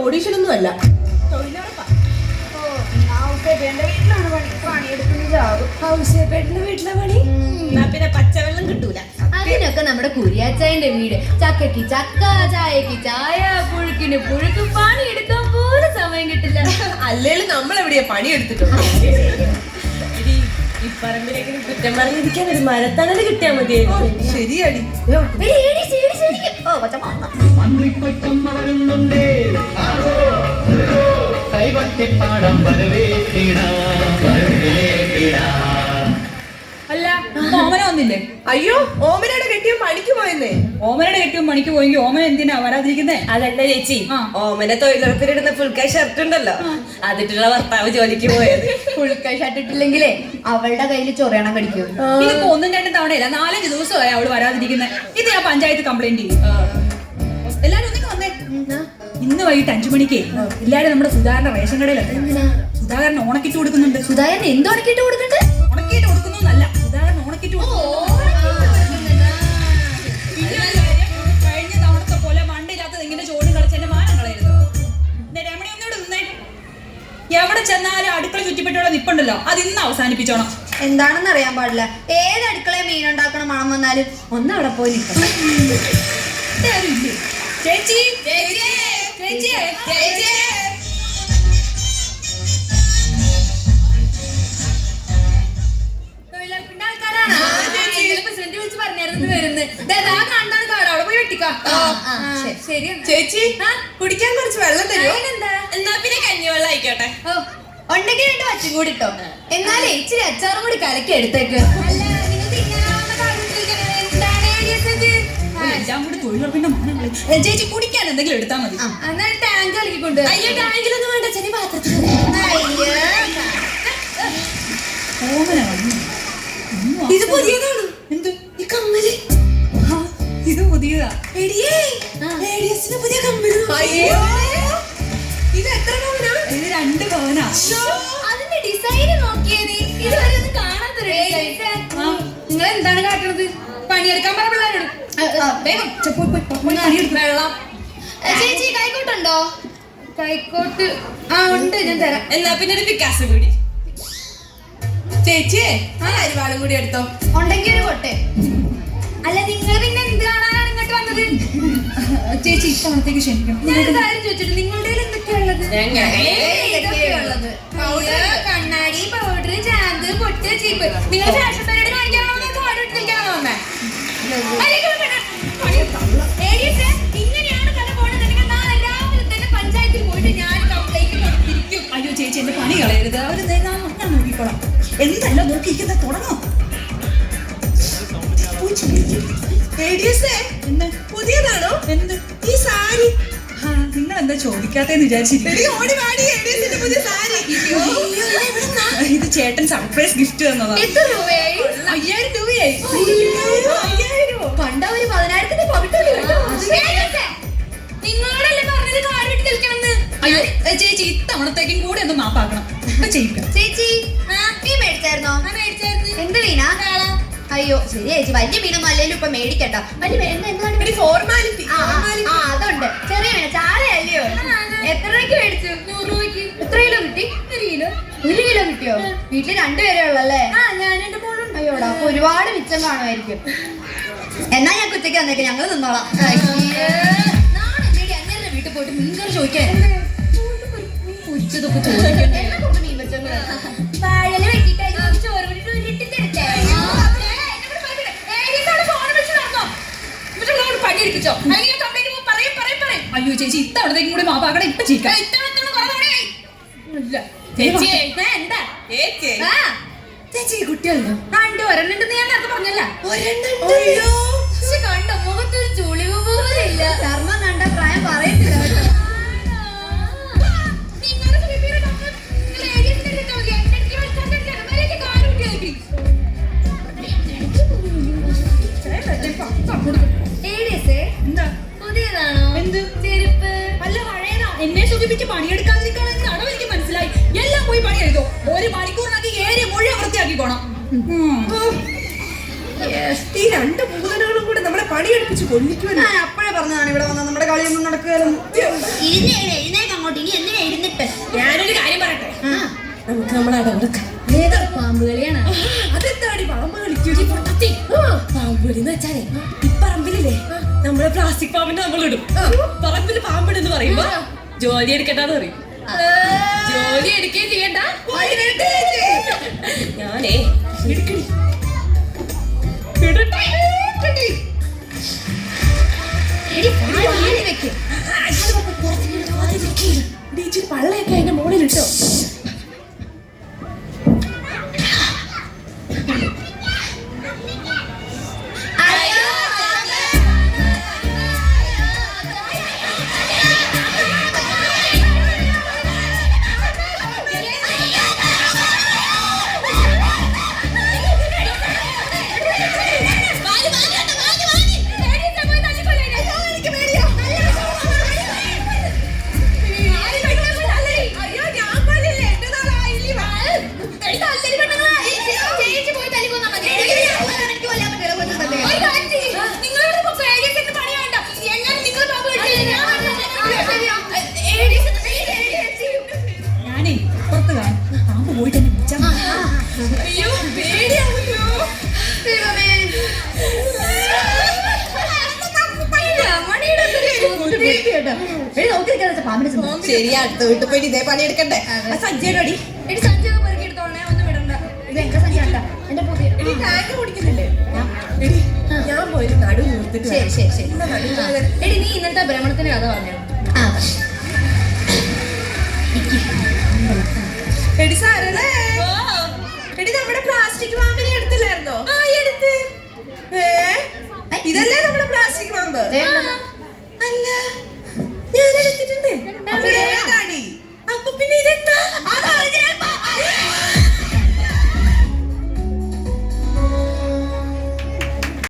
Audition ഒന്നും അല്ല. പിന്നെ പച്ചവെള്ളം കിട്ടൂല. അതിനൊക്കെ നമ്മുടെ കുരിയാച്ചായന്റെ വീട്. ചക്കയ്ക്ക് ചക്ക, ചായക്ക് ചായ, പുഴുക്കിന് പുഴുക്ക്. പണിയെടുക്കാൻ പോലും സമയം കിട്ടില്ല. അല്ലേലും നമ്മളെവിടെയാ പണിയെടുത്തിട്ടുണ്ട്. ഈ പറമ്പിലേക്ക് കുറ്റം പറഞ്ഞിരിക്കാൻ ഒരു മരത്തണല് കിട്ടിയാ മതിയായിരുന്നു. ശരിയാടി. അല്ല, ഓമന വന്നില്ലേ? അയ്യോ, ഓമനയുടെ കെട്ടിയും പണിക്ക് പോയെന്നേ. ഓമനയുടെ കെട്ടിയും പണിക്ക് പോയെങ്കിൽ ഓമന എന്തിനാ വരാതിരിക്കുന്നേ? അതല്ല ചേച്ചി, ഓമന തൊഴിലുറപ്പിലിടുന്ന ഫുൾക്കായ് ഷർട്ട് ഉണ്ടല്ലോ, അതിട്ടുള്ള ഭർത്താവ് ജോലിക്ക് പോയത്. ഫുൾക്കായ് ഷർട്ട് ഇട്ടില്ലെങ്കിലേ അവളുടെ കയ്യിൽ ചൊറയണം കടിക്കും. ഇതിപ്പോ ഒന്നും രണ്ടും തവണയില്ല, 4-5 ദിവസമായി അവള് വരാതിരിക്കുന്നത്. ഇത് ഞാൻ പഞ്ചായത്ത് കംപ്ലൈന്റ് ചെയ്യും. എല്ലാരും ഒന്നിങ്ങ് വന്നേ. ഇന്ന് വൈകിട്ട് 5 മണിക്ക് എല്ലാരും നമ്മുടെ സുധാകരന്റെ റേഷൻ കടയിലെത്തി. സുധാകരൻ ഓണക്കിറ്റ് കൊടുക്കുന്നുണ്ട്. സുധാകരൻ എന്ത് ഉണക്കിട്ട് കൊടുക്കുന്നുണ്ട്? ഉണക്കിയിട്ട് കൊടുക്കുന്നല്ല, സുധാകരൻ ഓണക്കിറ്റ് കഴിഞ്ഞ തവണത്തെ പോലെ മണ്ടില്ലാത്തത് ഇങ്ങനെ ചോടും കളിച്ച് എന്റെ മാനം കളയരുത്. രമണി ഒന്നോട് നിന്നേ. എവിടെ ചെന്നാലും അടുക്കള ചുറ്റിപ്പറ്റിയുള്ള നിപ്പുണ്ടല്ലോ, അത് ഇന്ന് അവസാനിപ്പിച്ചോണം. എന്താണെന്ന് അറിയാൻ പാടില്ല. ഏത് അടുക്കളയിൽ മീൻ ഉണ്ടാക്കണ മണം വന്നാലും ഒന്ന് അവിടെ പോയി നിൽക്കണം. ചേച്ചി ചേച്ചി ചേച്ചി ചേച്ചി ചേച്ചി കുടിക്കാൻ കുറച്ച് വെള്ളം തരുമോ? എന്നാ പിന്നെ കഞ്ഞിവെള്ളം ആയിക്കോട്ടെ. ഉണ്ടെങ്കിൽ 2 വച്ചും കൂടി ഇട്ടോ. എന്നാലേ ഇച്ചിരി അച്ചാറും കൂടി കലക്കി എടുത്തേക്ക്. എല്ലാം കൂടി തൊഴിലുറപ്പിന്റെ മാനങ്ങളെ. ചേച്ചി കുടിക്കാൻ എന്തെങ്കിലും എടുത്താൽ മതി. ടാങ്ക് കലക്കിക്കൊണ്ട്. അയ്യോ, ടാങ്കിലൊന്നും വേണ്ട, ചെറിയ പാത്രത്തിൽ. ഇത് പുതിയതാണ്. എന്ത് ഈ കമ്മല്? ഇത് പുതിയതാ. പുതിയ കമ്മല്. അയ്യോ, ഇത് എത്ര പവനാ? ഇത് 2 പവനാ. അതിന്റെ ഡിസൈൻ നോക്കിയത് ഇതുവരെ ഒന്നും കാണാത്തൊരു ഡിസൈൻ. നിങ്ങൾ എന്താണ് കാട്ടണത്? പണിയെടുക്കാൻ പറ പിള്ളേരോട്. വെള്ളം. ചേച്ചി കൈക്കോട്ടുണ്ടോ? കൈക്കോട്ട് ഉണ്ട്, ഞാൻ തരാം. എന്നാ പിന്നെ ഒരു പിക്കാസ് കൂടി. ചേച്ചിയെ ആ അരിവാളും കൂടി എടുത്തോ. ഉണ്ടെങ്കിൽ ഒരു കൊട്ടെ. അല്ല, നിങ്ങൾ പിന്നെ എന്ത് കാണാനാണ് ഇങ്ങോട്ട് വന്നത്? ചേച്ചി ഇത്തവണത്തേക്ക് ക്ഷമിക്കും. ഞാനൊരു കാര്യം ചോദിച്ചിട്ട്, നിങ്ങളുടെ എന്തൊക്കെയുള്ളത്? കണ്ണാടി, പൗഡർ, ചാന്ത്, പൊട്ട്, ചീപ്പ്. നിങ്ങൾ ഫാഷൻ പരിപാടി കാണിക്കാനോ നിൽക്കാനോ വന്നേ? ഇങ്ങനെയാണ് കഥ പോണെന്നുണ്ടെങ്കിൽ നാളെ രാവിലെ തന്നെ പഞ്ചായത്തിൽ പോയിട്ട് ഞാൻ കംപ്ലൈന്റ് കൊടുത്തിരിക്കും. അയ്യോ ചേച്ചി, എന്റെ പണി കളയരുത്. അവര് ഞാൻ നോക്കിക്കോളാം. എന്തല്ല നോക്കിയിരിക്കുന്നത്, തുടങ്ങും. പുതിയതാണോ? എന്ത് ഈ സാരി? നിങ്ങൾ എന്താ ചോദിക്കാത്തെന്ന് വിചാരിച്ചിരിക്കും. ഇത് ചേട്ടൻ സർപ്രൈസ് ഗിഫ്റ്റ് തന്നതാ. എത്ര രൂപയായി? 5000 രൂപയായി. കണ്ട ഒരു 10,000ന്റെ പകിട്ടില്ല. നിങ്ങളോടല്ലേ പറഞ്ഞത് കാര്യമായിട്ട് നിൽക്കണമെന്ന്? അയ്യോ ചേച്ചി, ഇത്തവണത്തേക്കും കൂടെ ഒന്ന് മാപ്പാക്കണം. ചെയ്യിക്കണം. ചേച്ചി നീ മേടിച്ചായിരുന്നോ? എന്ത് മീനാ? അയ്യോ ശരി ചേച്ചി, വലിയ മീനൊന്നും അല്ലെങ്കിലും ഇപ്പൊ മേടിക്കണ്ട. വലിയ ഫോർമാലിറ്റി. അതുണ്ട്. ചെറിയ മീന ചാളയല്ലയോ? എത്ര രൂപയ്ക്ക് മേടിച്ചു? 100 രൂപയ്ക്ക്. എത്ര കിലോ കിട്ടി? 1 കിലോ കിട്ടിയോ? വീട്ടില് 2 പേരേ ഉള്ളല്ലേ? ഞാൻ എന്റെ മോളും. അയ്യോടാ, അപ്പൊ ഒരുപാട് മിച്ചം കാണുമായിരിക്കും. എന്നാ ഞാൻ കുറ്റയ്ക്ക് വന്നേക്ക്, ഞങ്ങള് നിന്നോളാം. നാളെ വീട്ടിൽ പോയിട്ട് മീൻകറി ചോദിക്കാൻ ഉച്ചതൊക്കെ ചോദിക്കണ്ടേ? മീൻ വെച്ചോണ്ട് വാഴല വെട്ടിക്കഴിഞ്ഞ് ചോറ് വിട്ടിട്ട് തരട്ടെ? പഠിപ്പിച്ചോ? അയ്യോ ചേച്ചി, ഇത്തവണത്തേക്കും കൂടി മാപ്പാക്കണം. ഇപ്പൊ ചീക്കാം. എന്താ ചേച്ചി കുട്ടിയല്ലോ? ഒരെണ്ണുണ്ടെന്ന് ഞാൻ നേരത്തെ പറഞ്ഞല്ല. കണ്ടോ, മുഖത്തൊരു ചുളിവ് പോലും ഇല്ല. ചർമ്മം കണ്ട പ്രായം പറയത്തില്ല. പുതിയതാണോ? എന്ത് ചെരുപ്പ്? അല്ല, പഴയതാ. എന്നെ സൂചിപ്പിച്ച് പണിയെടുക്കാതിരിക്കണമെങ്കിൽ അടവ് എനിക്ക് മനസ്സിലായി. എല്ലാം പോയി പണി ചെയ്തോ. 1 മണിക്കൂറിനൊക്കെ ഏരിയ മുഴുവൻ വൃത്തിയാക്കിക്കോണം. ഈ 2 ഭൂതനകളും കൂടെ നമ്മളെ പണിയെടുപ്പിച്ച് കൊല്ലിക്കുവാൻ. അപ്പോഴേ പറഞ്ഞതാണ് ഇവിടെ വന്നാൽ നമ്മുടെ കളിയൊന്നും നടക്കുകയല്ലോ. എഴുന്നേക്കാൻ അങ്ങോട്ട്. ഇനി എന്തിനാ ഇരുന്നിട്ട്? ഞാനൊരു കാര്യം പറയട്ടെ, നമുക്ക് നമ്മളെ അടവെടുക്കാം. ഏതാ പാമ്പ് കളിയാണ്? അതെന്താടി പാമ്പ് കളിക്കൂടി പൊട്ടത്തി? പാമ്പ് കളി എന്ന് വെച്ചാലേ ഈ പറമ്പിലില്ലേ നമ്മളെ പ്ലാസ്റ്റിക് പാമ്പിനെ നമ്മളിടും. പറമ്പില് പാമ്പിടെന്ന് പറയുമ്പോ ജോലി എടുക്കണ്ടെന്ന് പറയും. ജോലി എടുക്കുകയും ചെയ്യണ്ട. ഞാനേ എടി, പാല് വീണ് വെക്ക്. പള്ളയൊക്കെ അതിന്റെ മുകളിലിട്ടോ. ഞാനേ പുറത്ത് കാണും, പാമ്പ് പോയിട്ട് എന്നെ വിളിച്ചാ മതി. അയ്യോ പേടിയാവുന്നു. ശരി, അടുത്ത വീട്ടിൽ പോയി ഇതേ പണി എടുക്കണ്ടേ? സജ്ജയുടെ അടി എടി, സഞ്ചൊക്കെ പെറുക്കി എടുത്തോളേ, ഒന്നും വിടണ്ട. ഇത് എന്റെ സഞ്ചാട്ടാ, എന്റെ പുതിയ. ടാങ്ക് കുടിക്കുന്നില്ലേ? എടി, ഞാൻ പോയിട്ട് നടു നിർത്തിട്ട് ശരി ശരി ശരി. എടി, നീ ഇന്നത്തെ ഭ്രമണത്തിന്റെ കഥ പറഞ്ഞു. എടി സാരല്ലേ, എടി നമ്മുടെ പ്ലാസ്റ്റിക് പാമ്പിനെ എടുത്തില്ലായിരുന്നോ? ഇതല്ലേ നമ്മുടെ പ്ലാസ്റ്റിക് പാമ്പ്?